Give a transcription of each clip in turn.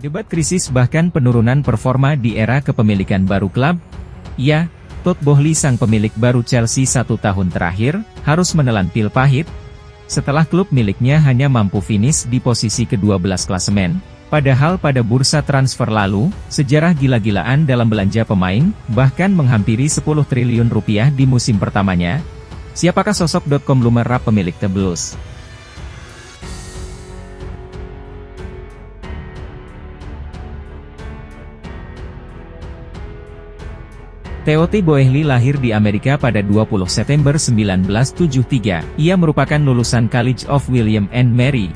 Debat krisis bahkan penurunan performa di era kepemilikan baru klub? Ya, Todd Boehly sang pemilik baru Chelsea 1 tahun terakhir, harus menelan pil pahit. Setelah klub miliknya hanya mampu finish di posisi ke-12 klasemen. Padahal pada bursa transfer lalu, sejarah gila-gilaan dalam belanja pemain, bahkan menghampiri 10 triliun rupiah di musim pertamanya. Siapakah sosok .com pemilik The Blues? Todd Boehly lahir di Amerika pada 20 September 1973. Ia merupakan lulusan College of William and Mary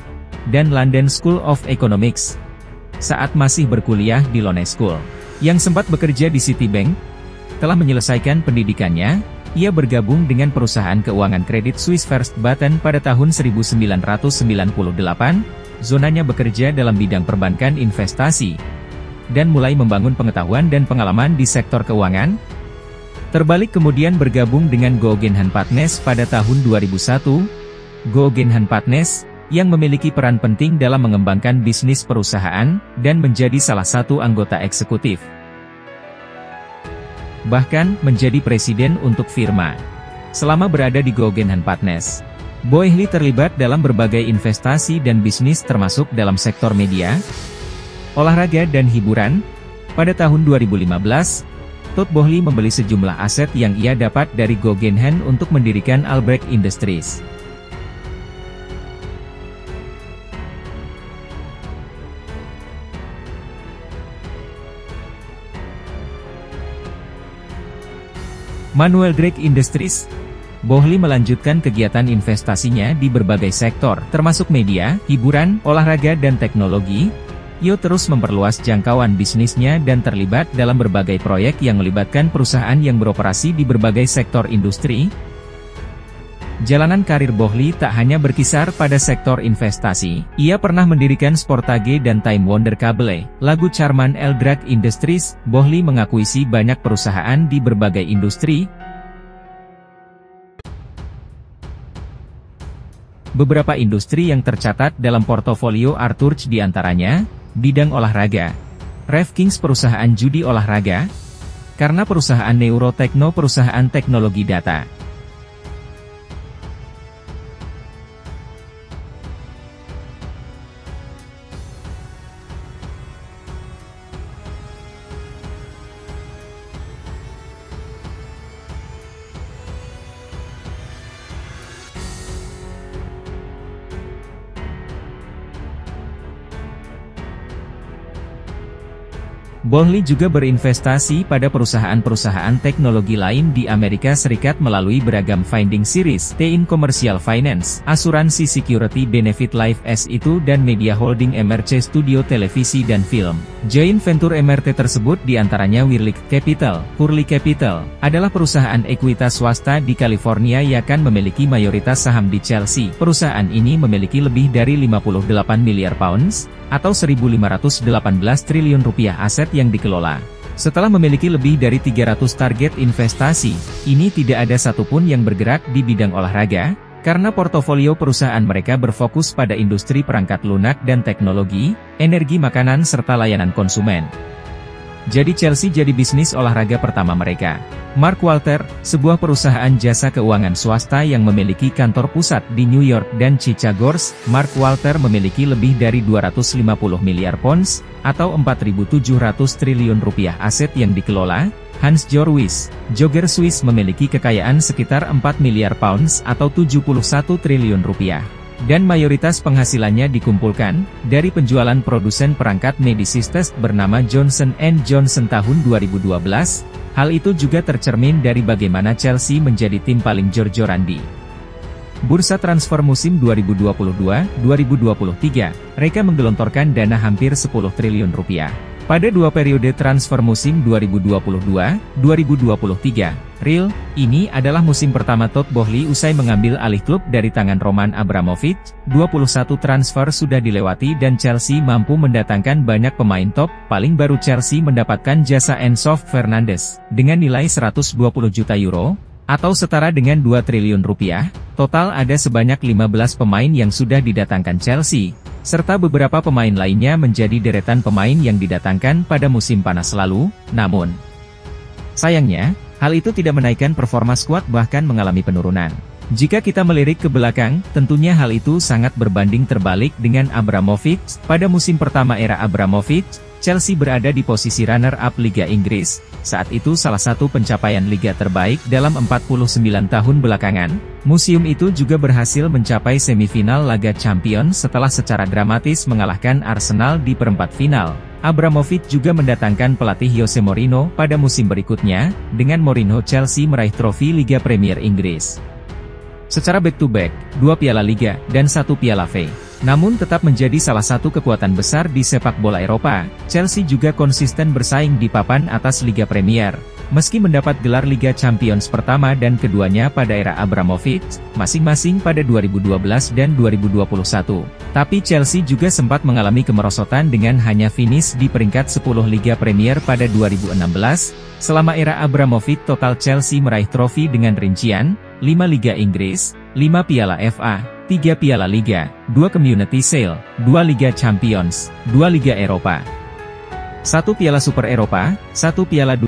dan London School of Economics. Saat masih berkuliah di London School, yang sempat bekerja di Citibank, telah menyelesaikan pendidikannya, ia bergabung dengan perusahaan keuangan kredit Swiss First Button pada tahun 1998. Zonanya bekerja dalam bidang perbankan investasi, dan mulai membangun pengetahuan dan pengalaman di sektor keuangan. Terbalik kemudian bergabung dengan Guggenheim Partners pada tahun 2001. Guggenheim Partners, yang memiliki peran penting dalam mengembangkan bisnis perusahaan, dan menjadi salah satu anggota eksekutif. Bahkan, menjadi presiden untuk firma. Selama berada di Guggenheim Partners, Boehly terlibat dalam berbagai investasi dan bisnis termasuk dalam sektor media, olahraga dan hiburan. Pada tahun 2015, Todd Boehly membeli sejumlah aset yang ia dapat dari Guggenheim untuk mendirikan Albrecht Industries. Manuel Grech Industries. Boehly melanjutkan kegiatan investasinya di berbagai sektor, termasuk media, hiburan, olahraga dan teknologi. Ia terus memperluas jangkauan bisnisnya dan terlibat dalam berbagai proyek yang melibatkan perusahaan yang beroperasi di berbagai sektor industri. Jalanan karir Boehly tak hanya berkisar pada sektor investasi. Ia pernah mendirikan Sportage dan Time Warner Cable. Lagu Charman El Grech Industries. Boehly mengakuisisi banyak perusahaan di berbagai industri. Beberapa industri yang tercatat dalam portofolio Arthur Ch diantaranya, bidang olahraga. DraftKings perusahaan judi olahraga. Karena perusahaan Neurotechno perusahaan teknologi data. Boehly juga berinvestasi pada perusahaan-perusahaan teknologi lain di Amerika Serikat melalui beragam funding series, T-in Commercial Finance, asuransi Security Benefit Life S1 dan media holding MRC Studio Televisi dan Film. Joint venture MRT tersebut diantaranya Whirlwind Capital. Hurley Capital adalah perusahaan ekuitas swasta di California yang akan memiliki mayoritas saham di Chelsea. Perusahaan ini memiliki lebih dari 58 miliar pounds, atau 1.518 triliun rupiah aset yang dikelola. Setelah memiliki lebih dari 300 target investasi, ini tidak ada satupun yang bergerak di bidang olahraga, karena portofolio perusahaan mereka berfokus pada industri perangkat lunak dan teknologi, energi makanan serta layanan konsumen. Jadi Chelsea jadi bisnis olahraga pertama mereka. Mark Walter, sebuah perusahaan jasa keuangan swasta yang memiliki kantor pusat di New York dan Chicago. Mark Walter memiliki lebih dari 250 miliar pounds, atau 4.700 triliun rupiah aset yang dikelola. Hans Jorwis, Jogger Swiss memiliki kekayaan sekitar 4 miliar pounds atau 71 triliun rupiah. Dan mayoritas penghasilannya dikumpulkan dari penjualan produsen perangkat medis test bernama Johnson & Johnson tahun 2012. Hal itu juga tercermin dari bagaimana Chelsea menjadi tim paling jor-joran di bursa transfer musim 2022-2023. Mereka menggelontorkan dana hampir 10 triliun rupiah. Pada dua periode transfer musim 2022-2023, real, ini adalah musim pertama Todd Boehly usai mengambil alih klub dari tangan Roman Abramovich. 21 transfer sudah dilewati dan Chelsea mampu mendatangkan banyak pemain top. Paling baru Chelsea mendapatkan jasa Enzo Fernandez dengan nilai 120 juta euro. atau setara dengan 2 triliun rupiah. Total ada sebanyak 15 pemain yang sudah didatangkan Chelsea, serta beberapa pemain lainnya menjadi deretan pemain yang didatangkan pada musim panas lalu. Namun, sayangnya, hal itu tidak menaikkan performa skuad bahkan mengalami penurunan. Jika kita melirik ke belakang, tentunya hal itu sangat berbanding terbalik dengan Abramovich. Pada musim pertama era Abramovich, Chelsea berada di posisi runner-up Liga Inggris. Saat itu salah satu pencapaian liga terbaik dalam 49 tahun belakangan. Museum itu juga berhasil mencapai semifinal Liga Champions setelah secara dramatis mengalahkan Arsenal di perempat final. Abramovich juga mendatangkan pelatih Jose Mourinho pada musim berikutnya. Dengan Mourinho Chelsea meraih trofi Liga Premier Inggris secara back-to-back, 2 Piala Liga, dan 1 Piala FA. Namun tetap menjadi salah satu kekuatan besar di sepak bola Eropa, Chelsea juga konsisten bersaing di papan atas Liga Premier. Meski mendapat gelar Liga Champions pertama dan keduanya pada era Abramovich, masing-masing pada 2012 dan 2021. Tapi Chelsea juga sempat mengalami kemerosotan dengan hanya finish di peringkat 10 Liga Premier pada 2016. Selama era Abramovich total Chelsea meraih trofi dengan rincian 5 Liga Inggris, 5 Piala FA, 3 Piala Liga, 2 Community Shield, 2 Liga Champions, 2 Liga Eropa, 1 Piala Super Eropa, 1 Piala Dunia.